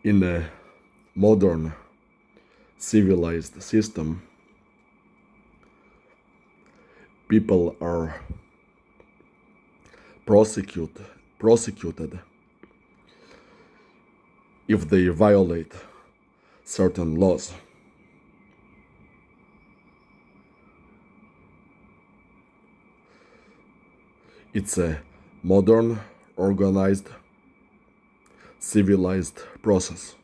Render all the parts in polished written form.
In a modern civilized system, people are prosecuted if they violate certain laws. It's a modern, organized, civilized process.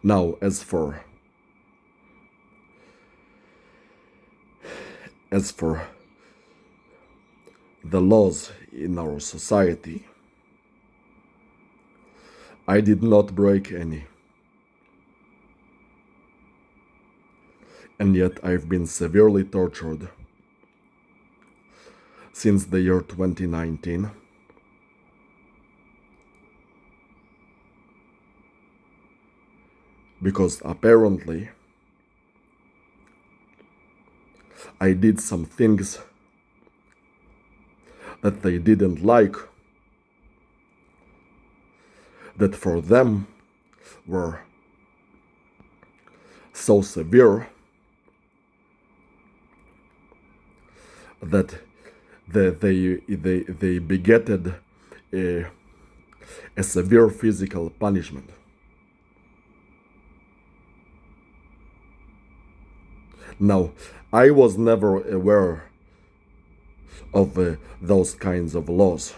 Now, as for the laws in our society, I did not break any. And yet I've been severely tortured since the year 2019. Because apparently I did some things that they didn't like, that for them were so severe that they begetted a severe physical punishment. Now, I was never aware of those kinds of laws.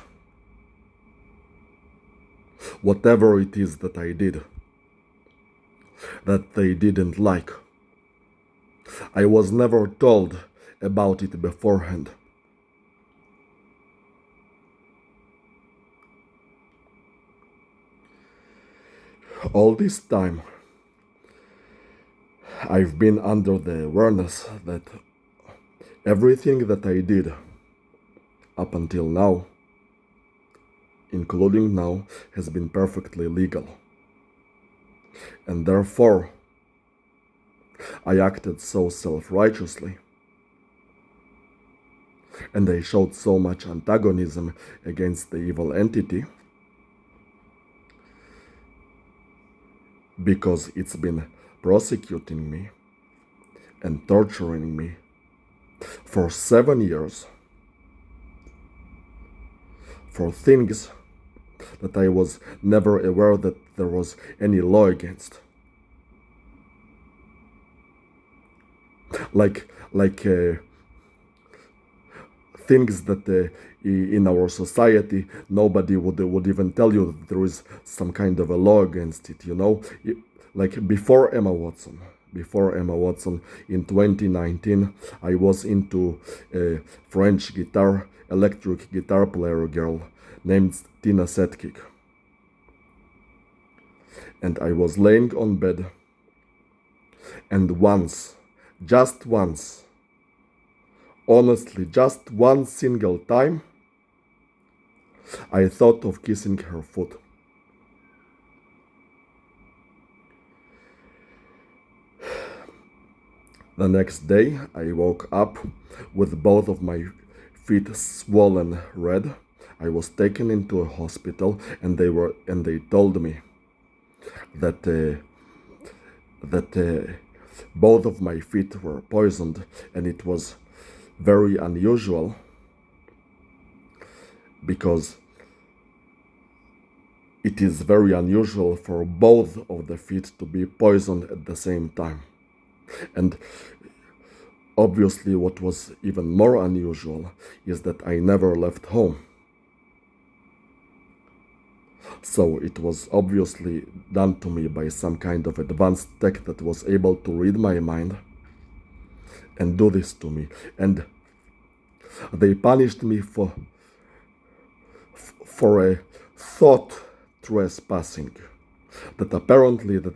Whatever it is that I did, that they didn't like, I was never told about it beforehand. All this time, I've been under the awareness that everything that I did up until now, including now, has been perfectly legal. And therefore, I acted so self-righteously, and I showed so much antagonism against the evil entity, because it's been prosecuting me and torturing me for 7 years for things that I was never aware that there was any law against. Like things that in our society nobody would even tell you that there is some kind of a law against it, you know? Like before Emma Watson in 2019, I was into a French electric guitar player girl named Tina Setkik. And I was laying on bed, and just once, honestly, just one single time, I thought of kissing her foot. The next day, I woke up with both of my feet swollen red. I was taken into a hospital, and they told me that both of my feet were poisoned, and it was very unusual because it is very unusual for both of the feet to be poisoned at the same time. And obviously what was even more unusual is that I never left home. So it was obviously done to me by some kind of advanced tech that was able to read my mind and do this to me. And they punished me for a thought trespassing. That apparently that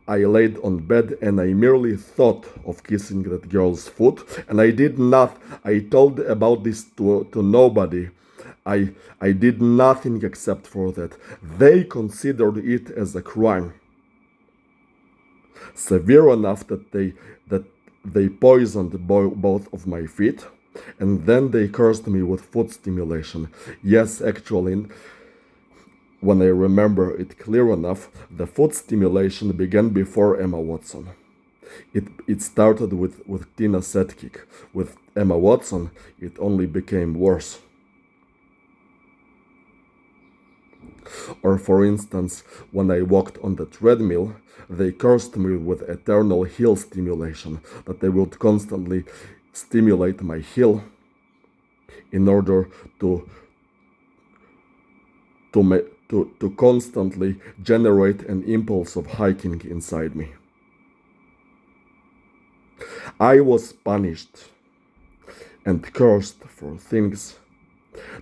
I laid on bed and I merely thought of kissing that girl's foot, and I did not. I told about this to nobody. I did nothing except for that. They considered it as a crime, severe enough that they poisoned both of my feet, and then they cursed me with foot stimulation. Yes, actually, when I remember it clear enough, the food stimulation began before Emma Watson. It started with Tina Setkick. With Emma Watson, it only became worse. Or for instance, when I walked on the treadmill, they cursed me with eternal heel stimulation, that they would constantly stimulate my heel in order to constantly generate an impulse of hiking inside me. I was punished and cursed for things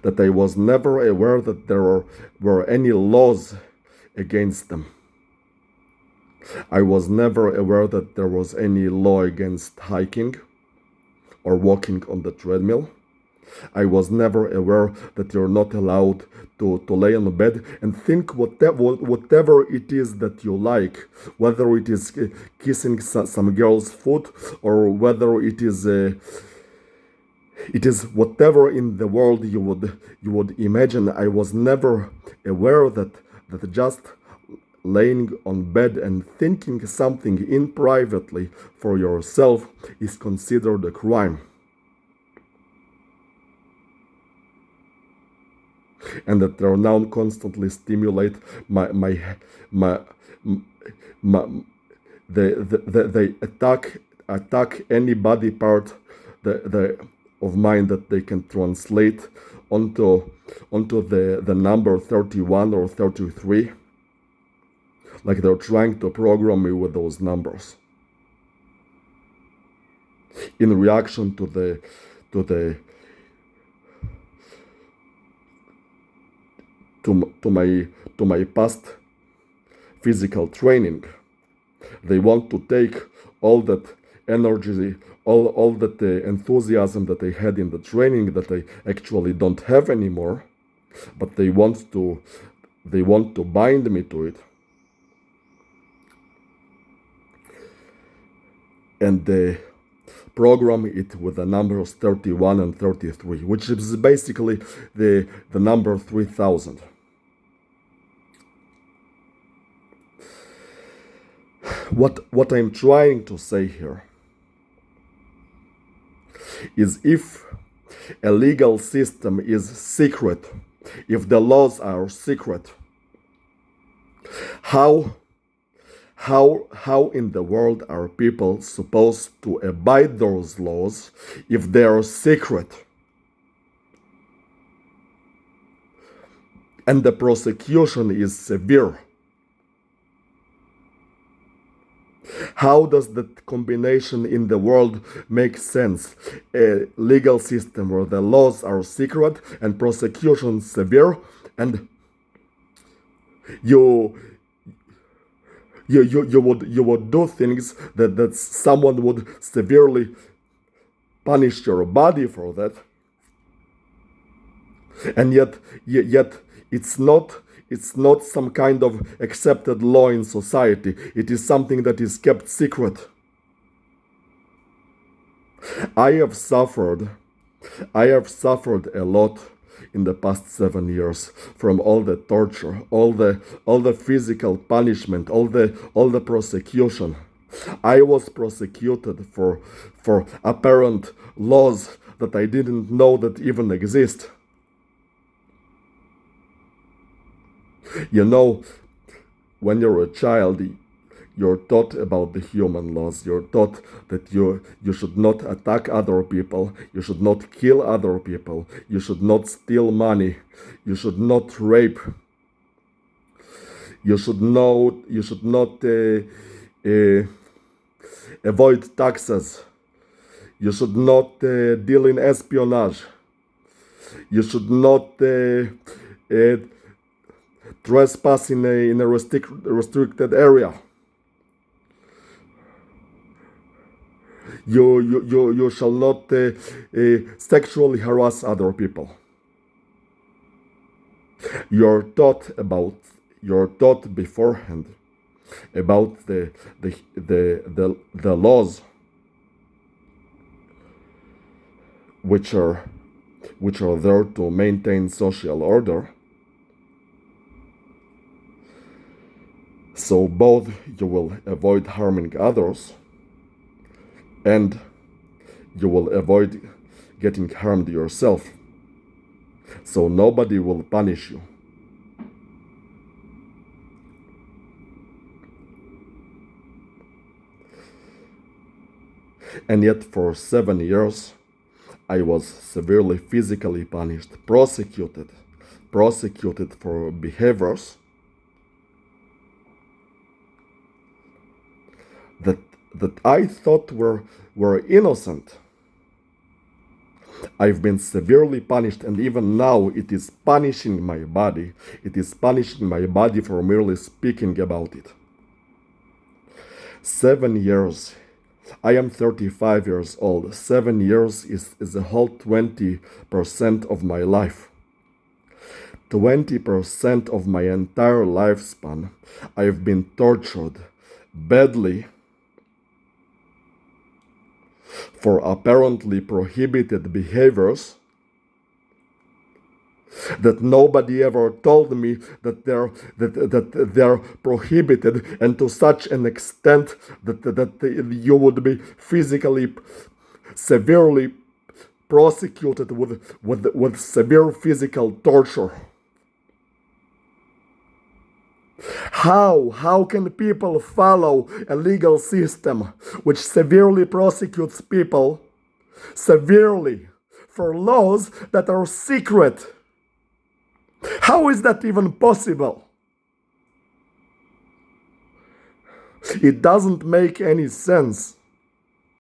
that I was never aware that there were any laws against them. I was never aware that there was any law against hiking or walking on the treadmill. I was never aware that you're not allowed to lay on the bed and think whatever it is that you like, whether it is kissing some girl's foot or whether it is whatever in the world you would imagine. I was never aware that just laying on bed and thinking something in privately for yourself is considered a crime. And that they now constantly stimulate they attack any body part of mine that they can translate onto the number 31 or 33, like they're trying to program me with those numbers in reaction to my past physical training. They want to take all that energy, all that enthusiasm that I had in the training that I actually don't have anymore, but they want to bind me to it. And they program it with the numbers 31 and 33, which is basically the number 3000. What I'm trying to say here is, if a legal system is secret, if the laws are secret, how in the world are people supposed to abide those laws if they are secret? And the prosecution is severe. How does that combination in the world make sense? A legal system where the laws are secret and prosecution severe, and you would do things that someone would severely punish your body for that, and yet it's not some kind of accepted law in society. It is something that is kept secret. I have suffered a lot in the past 7 years from all the torture, all the physical punishment, all the prosecution. I was prosecuted for apparent laws that I didn't know that even exist. You know, when you're a child, you're taught about the human laws. You're taught that you should not attack other people. You should not kill other people. You should not steal money. You should not rape. You should not avoid taxes. You should not deal in espionage. You should not trespass in a restricted area. You shall not sexually harass other people. You're taught beforehand about the laws which are there to maintain social order. So both you will avoid harming others and you will avoid getting harmed yourself. So nobody will punish you. And yet for 7 years, I was severely physically punished, prosecuted for behaviors that I thought were innocent. I've been severely punished, and even now it is punishing my body. It is punishing my body for merely speaking about it. 7 years. I am 35 years old. 7 years is a whole 20% of my life. 20% of my entire lifespan, I've been tortured badly for apparently prohibited behaviors that nobody ever told me that they're prohibited, and to such an extent that you would be physically severely prosecuted with severe physical torture. How can people follow a legal system which severely prosecutes people severely for laws that are secret? How is that even possible? It doesn't make any sense.